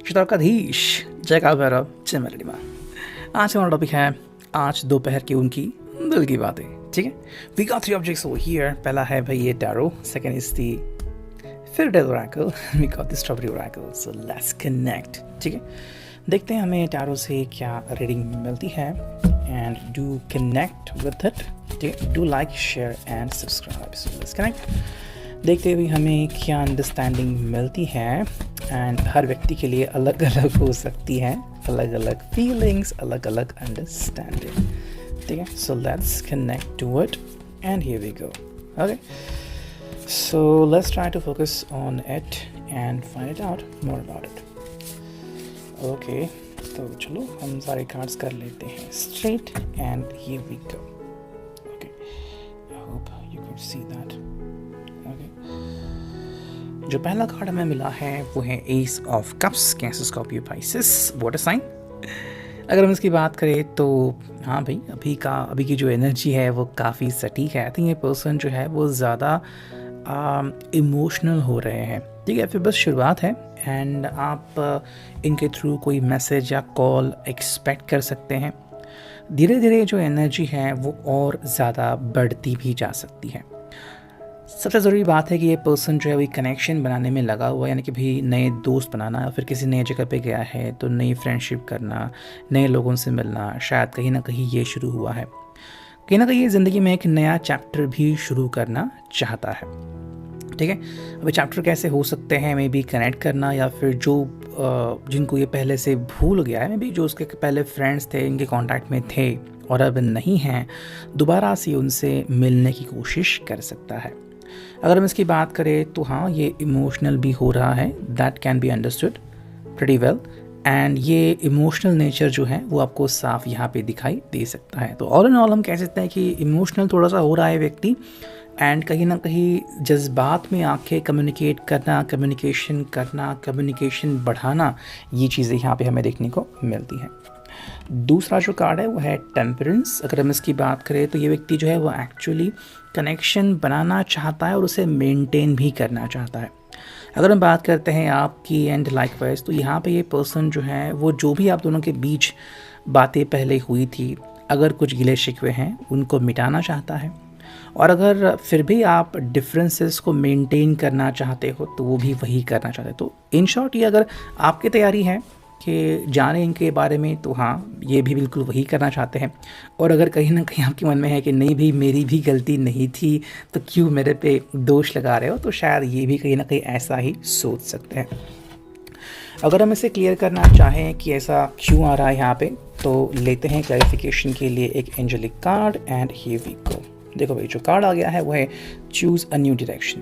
शिताकाधीश जय काल भैरव जय मेलडी माँ। आज हमारा टॉपिक है आज दोपहर की उनकी दिल की बातें। ठीक है, we got 3 objects over here. पहला है भाई ये टैरो, सेकंड इज दी फिरडेल oracle, we got the strawberry oracle. So let's connect. ठीक है, देखते हैं हमें टैरो से क्या रीडिंग मिलती है and do connect with it. ठीक है, do like share and subscribe. So let's connect. देखते हुए हमें क्या अंडरस्टैंडिंग मिलती है एंड हर व्यक्ति के लिए अलग अलग हो सकती है, अलग अलग फीलिंग्स, अलग अलग अंडरस्टैंडिंग। ठीक है, so let's connect to it and here we go. Okay, so let's try to focus on it and find it out more about it. Okay, तो चलो हम सारे कार्ड्स कर लेते हैं straight and here we go. Okay, I hope you can see that. जो पहला card हमें मिला है वो है ace of cups, Cancer Scorpio Pisces water sign. अगर हम इसकी बात करें तो हाँ भाई, अभी की जो एनर्जी है वो काफ़ी सटीक है। आई थिंक ये पर्सन जो है वो ज़्यादा इमोशनल हो रहे हैं। ठीक है, फिर बस शुरुआत है एंड आप इनके थ्रू कोई मैसेज या कॉल एक्सपेक्ट कर सकते हैं। धीरे धीरे जो एनर्जी है वो और ज़्यादा बढ़ती भी जा सकती है। सबसे ज़रूरी बात है कि ये पर्सन जो है वही कनेक्शन बनाने में लगा हुआ है, यानी कि भी नए दोस्त बनाना या फिर किसी नए जगह पे गया है तो नई फ्रेंडशिप करना, नए लोगों से मिलना, शायद कहीं ना कहीं ये शुरू हुआ है। कहीं ना कहीं ये ज़िंदगी में एक नया चैप्टर भी शुरू करना चाहता है। ठीक है, अभी चैप्टर कैसे हो सकते हैं, मे बी कनेक्ट करना या फिर जो जिनको ये पहले से भूल गया है, मे बी जो उसके पहले फ्रेंड्स थे, इनके कॉन्टैक्ट में थे और अब नहीं हैं, दोबारा से उनसे मिलने की कोशिश कर सकता है। अगर हम इसकी बात करें तो हाँ, ये इमोशनल भी हो रहा है, that can be understood pretty well. And ये इमोशनल नेचर जो है वो आपको साफ यहाँ पे दिखाई दे सकता है। तो ऑल इन ऑल हम कह सकते हैं कि इमोशनल थोड़ा सा हो रहा है व्यक्ति एंड कहीं ना कहीं जज्बात में आके कम्युनिकेट करना, कम्युनिकेशन बढ़ाना, ये चीज़ें यहाँ पे हमें देखने को मिलती हैं। दूसरा जो कार्ड है वो है टेम्परेंस। अगर हम इसकी बात करें तो ये व्यक्ति जो है वो एक्चुअली कनेक्शन बनाना चाहता है और उसे मेंटेन भी करना चाहता है। अगर हम बात करते हैं आपकी एंड लाइकवाइज, तो यहाँ पे ये पर्सन जो है वो जो भी आप दोनों के बीच बातें पहले हुई थी, अगर कुछ गिले शिकवे हैं उनको मिटाना चाहता है। और अगर फिर भी आप डिफरेंसेस को मेंटेन करना चाहते हो तो वो भी वही करना चाहते हैं। तो इन शॉर्ट ये अगर आपकी तैयारी है कि जाने इनके बारे में तो हाँ, ये भी बिल्कुल वही करना चाहते हैं। और अगर कहीं ना कहीं आपके मन में है कि नहीं भी मेरी भी गलती नहीं थी तो क्यों मेरे पे दोष लगा रहे हो, तो शायद ये भी कहीं ना कहीं ऐसा ही सोच सकते हैं। अगर हम इसे क्लियर करना चाहें कि ऐसा क्यों आ रहा है यहाँ पे, तो लेते हैं क्लैरिफिकेशन के लिए एक angelic card and here we go. देखो भाई, जो कार्ड आ गया है वो है चूज़ अ न्यू डायरेक्शन।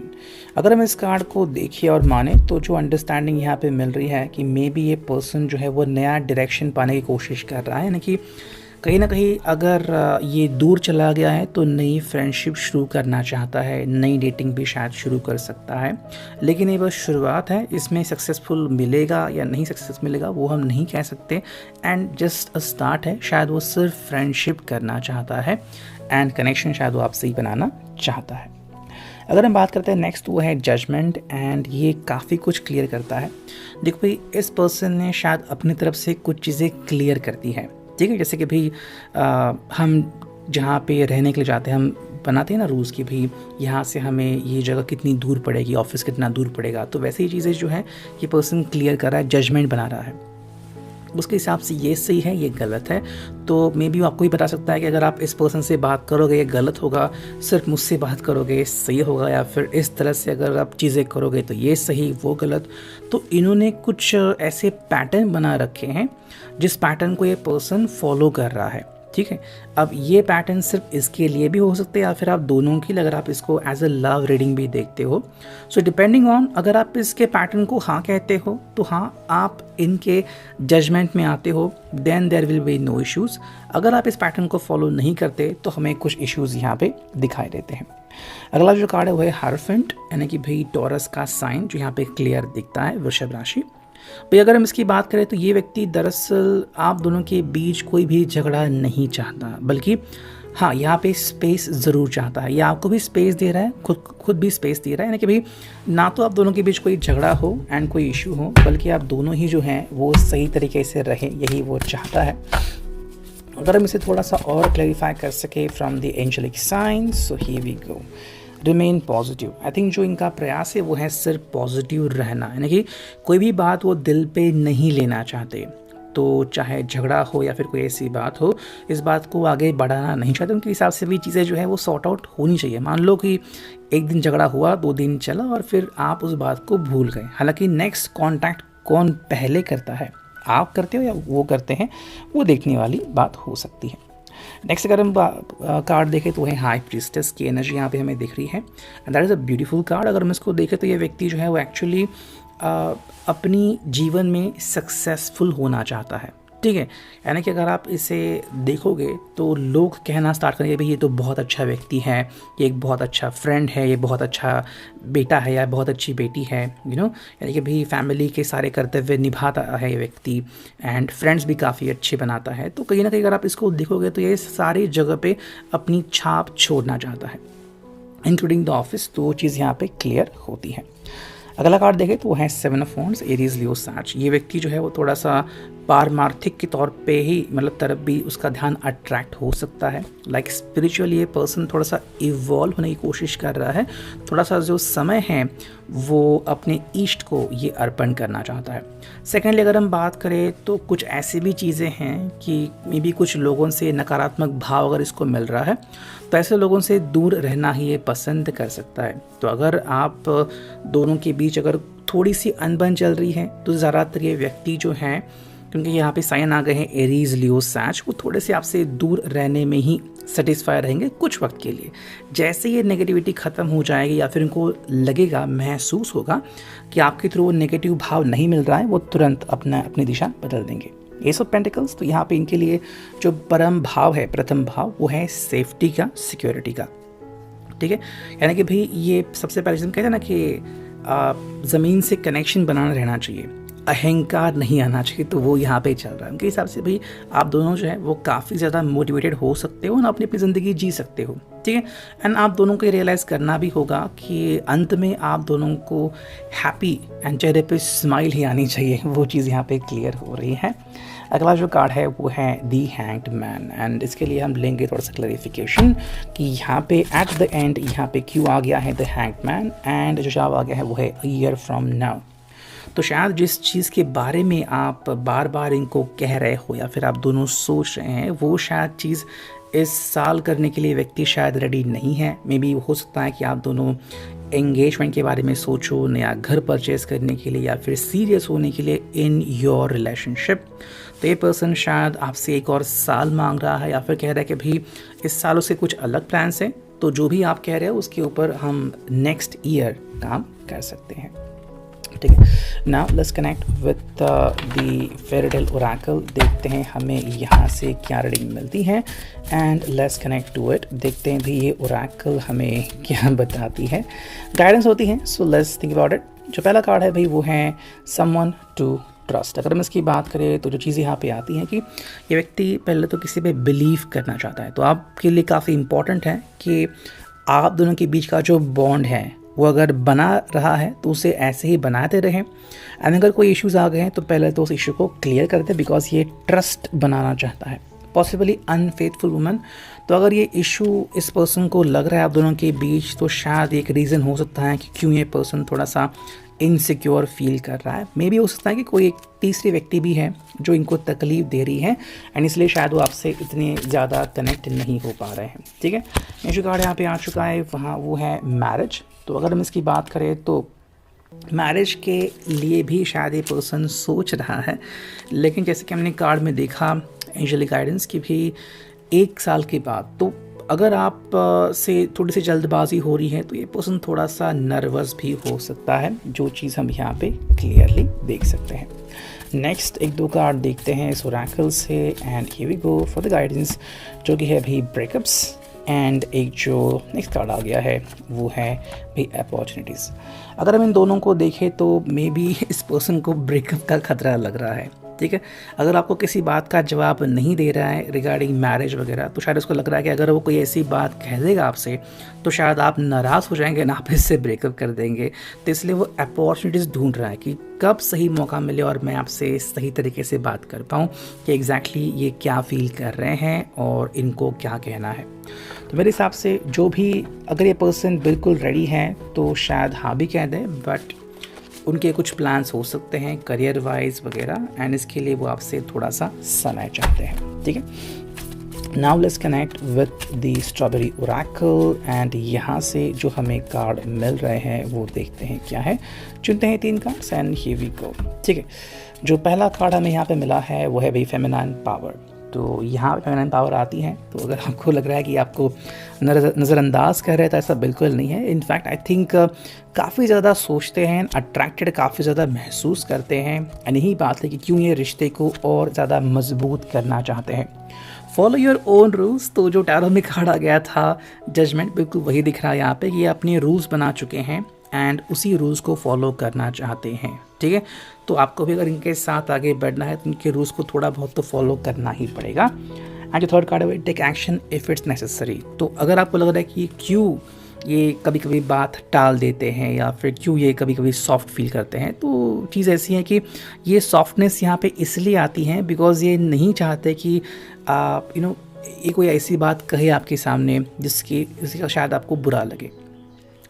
अगर हम इस कार्ड को देखिए और माने तो जो अंडरस्टैंडिंग यहाँ पे मिल रही है कि मे बी ये पर्सन जो है वो नया डायरेक्शन पाने की कोशिश कर रहा है, यानी कि कहीं ना कहीं अगर ये दूर चला गया है तो नई फ्रेंडशिप शुरू करना चाहता है, नई डेटिंग भी शायद शुरू कर सकता है। लेकिन ये बस शुरुआत है, इसमें सक्सेसफुल मिलेगा या नहीं सक्सेस मिलेगा वो हम नहीं कह सकते एंड जस्ट अ स्टार्ट है। शायद वो सिर्फ फ्रेंडशिप करना चाहता है एंड कनेक्शन शायद वो आपसे ही बनाना चाहता है। अगर हम बात करते हैं नेक्स्ट, वो है जजमेंट एंड ये काफ़ी कुछ क्लियर करता है। देखो भाई, इस पर्सन ने शायद अपनी तरफ से कुछ चीज़ें क्लियर करती है। ठीक है, जैसे कि भाई हम जहाँ पे रहने के लिए जाते हैं, हम बनाते हैं ना रूल्स कि भाई यहाँ से हमें ये जगह कितनी दूर पड़ेगी, ऑफिस कितना दूर पड़ेगा। तो वैसे ही चीज़ें जो है ये पर्सन क्लियर कर रहा है, जजमेंट बना रहा है। उसके हिसाब से ये सही है, ये गलत है। तो मे बी आपको ही बता सकता है कि अगर आप इस पर्सन से बात करोगे ये गलत होगा, सिर्फ मुझसे बात करोगे सही होगा, या फिर इस तरह से अगर आप चीज़ें करोगे तो ये सही वो गलत। तो इन्होंने कुछ ऐसे पैटर्न बना रखे हैं जिस पैटर्न को ये पर्सन फॉलो कर रहा है। ठीक है, अब ये पैटर्न सिर्फ इसके लिए भी हो सकते हैं या फिर आप दोनों की, अगर आप इसको एज अ लव रीडिंग भी देखते हो। सो डिपेंडिंग ऑन, अगर आप इसके पैटर्न को हाँ कहते हो तो हाँ आप इनके जजमेंट में आते हो, then there will be no issues. अगर आप इस पैटर्न को फॉलो नहीं करते तो हमें कुछ इश्यूज़ यहाँ पे दिखाई देते हैं। अगला जो कार्ड है वो है हायरोफेंट, यानी कि भाई टॉरस का साइन जो यहाँ पे क्लियर दिखता है, वृषभ राशि। भाई अगर हम इसकी बात करें तो ये व्यक्ति दरअसल आप दोनों के बीच कोई भी झगड़ा नहीं चाहता, बल्कि हाँ, यहाँ पे स्पेस ज़रूर चाहता है, या आपको भी स्पेस दे रहा है, खुद भी स्पेस दे रहा है, यानी कि भाई ना तो आप दोनों के बीच कोई झगड़ा हो एंड कोई इशू हो, बल्कि आप दोनों ही जो हैं वो सही तरीके से रहें, यही वो चाहता है। अगर हम इसे थोड़ा सा और क्लैरिफाई कर सके from the angelic science, so here we go. Remain positive. I think जो इनका प्रयास है वो है सिर्फ पॉजिटिव रहना, यानी कि कोई भी बात वो दिल पे नहीं लेना चाहते। तो चाहे झगड़ा हो या फिर कोई ऐसी बात हो, इस बात को आगे बढ़ाना नहीं चाहते। उनके हिसाब से भी चीज़ें जो है वो सॉर्ट आउट होनी चाहिए। मान लो कि एक दिन झगड़ा हुआ, 2 दिन चला और फिर आप उस बात को भूल गए। हालांकि नेक्स्ट कॉन्टैक्ट कौन पहले करता है, आप करते हो या वो करते हैं, वो देखने वाली बात हो सकती है। नेक्स्ट अगर हम कार्ड देखें तो है हाई प्रीस्टेस की एनर्जी यहाँ पे हमें दिख रही है। That is a beautiful card. अगर हम इसको देखें तो ये व्यक्ति जो है वो एक्चुअली अपनी जीवन में सक्सेसफुल होना चाहता है, ठीक है। यानी कि अगर आप इसे देखोगे तो लोग कहना स्टार्ट करेंगे भाई ये तो बहुत अच्छा व्यक्ति है, ये एक बहुत अच्छा फ्रेंड है, ये बहुत अच्छा बेटा है या बहुत अच्छी बेटी है, यू नो। यानी कि भाई फैमिली के सारे कर्तव्य निभाता है ये व्यक्ति, एंड फ्रेंड्स भी काफ़ी अच्छे बनाता है। तो कहीं ना कहीं अगर आप इसको देखोगे तो ये सारी जगह पे अपनी छाप छोड़ना चाहता है, इंक्लूडिंग द ऑफिस। तो वो चीज़ यहाँ पे क्लियर होती है। अगला कार्ड देखें तो वो है 7 ऑफ वॉन्ड्स, एरीज लियो सैज। ये व्यक्ति जो है वो थोड़ा सा पारमार्थिक के तौर पे ही मतलब तरफ भी उसका ध्यान अट्रैक्ट हो सकता है। लाइक स्पिरिचुअली ये पर्सन थोड़ा सा इवॉल्व होने की कोशिश कर रहा है। थोड़ा सा जो समय है वो अपने ईष्ट को ये अर्पण करना चाहता है। सेकेंडली अगर हम बात करें तो कुछ ऐसी भी चीज़ें हैं कि मे बी कुछ लोगों से नकारात्मक भाव अगर इसको मिल रहा है तो ऐसे लोगों से दूर रहना ही ये पसंद कर सकता है। तो अगर आप दोनों के बीच अगर थोड़ी सी अनबन चल रही है तो ज़्यादातर ये व्यक्ति जो हैं, क्योंकि यहाँ पे साइन आ गए हैं एरीज लियो सैज, वो थोड़े से आपसे दूर रहने में ही सेटिस्फाई रहेंगे कुछ वक्त के लिए। जैसे ये नेगेटिविटी ख़त्म हो जाएगी या फिर इनको लगेगा, महसूस होगा कि आपके थ्रू वो नेगेटिव भाव नहीं मिल रहा है, वो तुरंत अपनी दिशा बदल देंगे। एस ऑफ पेंटिकल्स, तो यहाँ पे इनके लिए जो परम भाव है, प्रथम भाव, वो है सेफ्टी का, सिक्योरिटी का, ठीक है। यानी कि भाई ये सबसे पहले हम कहते हैं ना कि ज़मीन से कनेक्शन बनाना रहना चाहिए, अहंकार नहीं आना चाहिए, तो वो यहाँ पे चल रहा है। उनके हिसाब से भाई आप दोनों जो है वो काफ़ी ज़्यादा मोटिवेटेड हो सकते हो ना, अपनी अपनी ज़िंदगी जी सकते हो, ठीक है। एंड आप दोनों को रियलाइज़ करना भी होगा कि अंत में आप दोनों को हैप्पी एंड चेहरे पे स्माइल ही आनी चाहिए, वो चीज़ यहाँ पे क्लियर हो रही है। अगला जो कार्ड है वो है दी हैंग्ड मैन, एंड इसके लिए हम लेंगे थोड़ा सा क्लैरिफिकेशन कि यहाँ पे एट द एंड यहाँ पे क्यों आ गया है द हैंग्ड मैन, एंड जो जवाब आ गया है वो है अ ईयर फ्रॉम नाउ। तो शायद जिस चीज़ के बारे में आप बार बार इनको कह रहे हो या फिर आप दोनों सोच रहे हैं, वो शायद चीज़ इस साल करने के लिए व्यक्ति शायद रेडी नहीं है। मे बी हो सकता है कि आप दोनों एंगेजमेंट के बारे में सोचो, नया घर परचेज करने के लिए या फिर सीरियस होने के लिए इन योर रिलेशनशिप। तो ये पर्सन शायद आपसे एक और साल मांग रहा है या फिर कह रहा है कि भाई इस सालों से कुछ अलग प्लान्स हैं, तो जो भी आप कह रहे हो उसके ऊपर हम नेक्स्ट ईयर काम कर सकते हैं, ठीक है। Now let's connect with the fairy tale oracle. देखते हैं हमें यहाँ से क्या रीडिंग मिलती है, and let's connect to it. देखते हैं भी ये ओरेकल हमें क्या बताती है, गाइडेंस होती है। So let's think about it. जो पहला कार्ड है भाई वो है समवन टू ट्रस्ट। अगर हम इसकी बात करें तो जो चीज़ यहाँ पे आती है कि ये व्यक्ति पहले तो किसी पे बिलीव करना चाहता है। तो आपके लिए काफ़ी इम्पॉर्टेंट है कि आप दोनों के बीच का जो बॉन्ड है वो अगर बना रहा है तो उसे ऐसे ही बनाते रहें। एंड अगर कोई इश्यूज़ आ गए हैं तो पहले तो उस इशू को क्लियर कर दें, बिकॉज ये ट्रस्ट बनाना चाहता है, पॉसिबली अनफेथफुल वुमन। तो अगर ये इशू इस पर्सन को लग रहा है आप दोनों के बीच, तो शायद एक रीज़न हो सकता है कि क्यों ये पर्सन थोड़ा सा इनसिक्योर फील कर रहा है। मे बी हो सकता है कि कोई एक तीसरी व्यक्ति भी है जो इनको तकलीफ दे रही है, एंड इसलिए शायद वो आपसे इतने ज़्यादा कनेक्ट नहीं हो पा रहे हैं, ठीक है। ये जो कार्ड यहाँ पे आ चुका है वहाँ वो है मैरिज। तो अगर हम इसकी बात करें तो मैरिज के लिए भी शायद ये पर्सन सोच रहा है, लेकिन जैसे कि हमने कार्ड में देखा एंजेलिक गाइडेंस की भी 1 साल के बाद, तो अगर आप से थोड़ी सी जल्दबाजी हो रही है तो ये पर्सन थोड़ा सा नर्वस भी हो सकता है, जो चीज़ हम यहाँ पे क्लियरली देख सकते हैं। नेक्स्ट 1-2 कार्ड देखते हैं इस ओरेकल से, and here we go for the guidance, जो कि है भाई ब्रेकअप्स। एंड एक जो नेक्स्ट कार्ड आ गया है वो है भाई अपॉर्चुनिटीज़। अगर हम इन दोनों को देखें तो मे बी इस पर्सन को ब्रेकअप का खतरा लग रहा है, ठीक है। अगर आपको किसी बात का जवाब नहीं दे रहा है रिगार्डिंग मैरिज वगैरह, तो शायद उसको लग रहा है कि अगर वो कोई ऐसी बात कह देगा आपसे तो शायद आप नाराज़ हो जाएंगे ना, आप इससे ब्रेकअप कर देंगे। तो इसलिए वो अपॉर्चुनिटीज़ ढूंढ रहा है कि कब सही मौका मिले और मैं आपसे सही तरीके से बात कर पाऊँ कि एग्जैक्टली ये क्या फील कर रहे हैं और इनको क्या कहना है। तो मेरे हिसाब से जो भी, अगर ये पर्सन बिल्कुल रेडी है तो शायद हाँ भी कह दें, बट उनके कुछ प्लान्स हो सकते हैं करियर वाइज वगैरह, एंड इसके लिए वो आपसे थोड़ा सा समय चाहते हैं। ठीक है। Now let's connect with the strawberry Oracle, and यहाँ से जो हमें कार्ड मिल रहे हैं वो देखते हैं क्या है। चुनते हैं 3 cards and here we go. ठीक है। जो पहला कार्ड हमें यहाँ पे मिला है वो है भाई फेमिनाइन पावर। तो यहाँ फेमिनाइन पावर आती है, तो अगर आपको लग रहा है कि आपको नज़रअंदाज कर रहे हैं तो ऐसा बिल्कुल नहीं है। इनफैक्ट आई थिंक काफ़ी ज़्यादा सोचते हैं, अट्रैक्टेड काफ़ी ज़्यादा महसूस करते हैं, एंड यही बात है कि क्यों ये रिश्ते को और ज़्यादा मजबूत करना चाहते हैं। Follow your own rules. तो जो टैरो में कार्ड आ गया था जजमेंट, बिल्कुल वही दिख रहा है यहाँ पे कि ये अपने रूल्स बना चुके हैं एंड उसी रूल्स को फॉलो करना चाहते हैं। ठीक है। तो आपको भी अगर इनके साथ आगे बढ़ना है तो इनके रूल्स को थोड़ा बहुत तो फॉलो करना ही पड़ेगा। एंड जो थर्ड कार्ड है, take action if it's necessary. तो अगर आपको लग रहा है कि क्यों ये कभी कभी बात टाल देते हैं या फिर क्यों ये कभी कभी सॉफ्ट फील करते हैं, तो चीज़ ऐसी है कि ये सॉफ्टनेस यहाँ पे इसलिए आती है बिकॉज ये नहीं चाहते कि आप ये कोई ऐसी बात कहे आपके सामने जिसका शायद आपको बुरा लगे।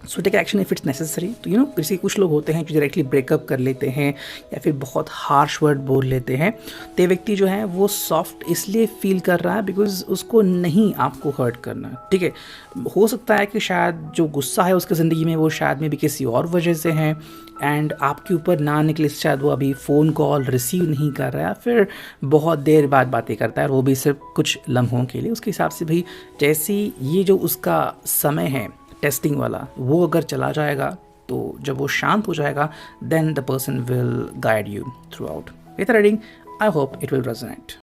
So take action if it's necessary. तो किसी कुछ लोग होते हैं जो डायरेक्टली ब्रेकअप कर लेते हैं या फिर बहुत हार्श वर्ड बोल लेते हैं। तो ये व्यक्ति जो है वो सॉफ्ट इसलिए फील कर रहा है बिकॉज उसको नहीं आपको हर्ट करना। ठीक है। हो सकता है कि शायद जो गुस्सा है उसकी ज़िंदगी में वो शायद में भी किसी और वजह से है, एंड आपके ऊपर ना निकले शायद वो अभी फ़ोन कॉल रिसीव नहीं कर रहा है, फिर बहुत देर बाद बातें करता है और वो भी सिर्फ कुछ लम्हों के लिए। उसके हिसाब से भाई जैसी ये जो उसका समय है टेस्टिंग वाला, वो अगर चला जाएगा तो जब वो शांत हो जाएगा then the person will guide you throughout. With reading I hope it will resonate.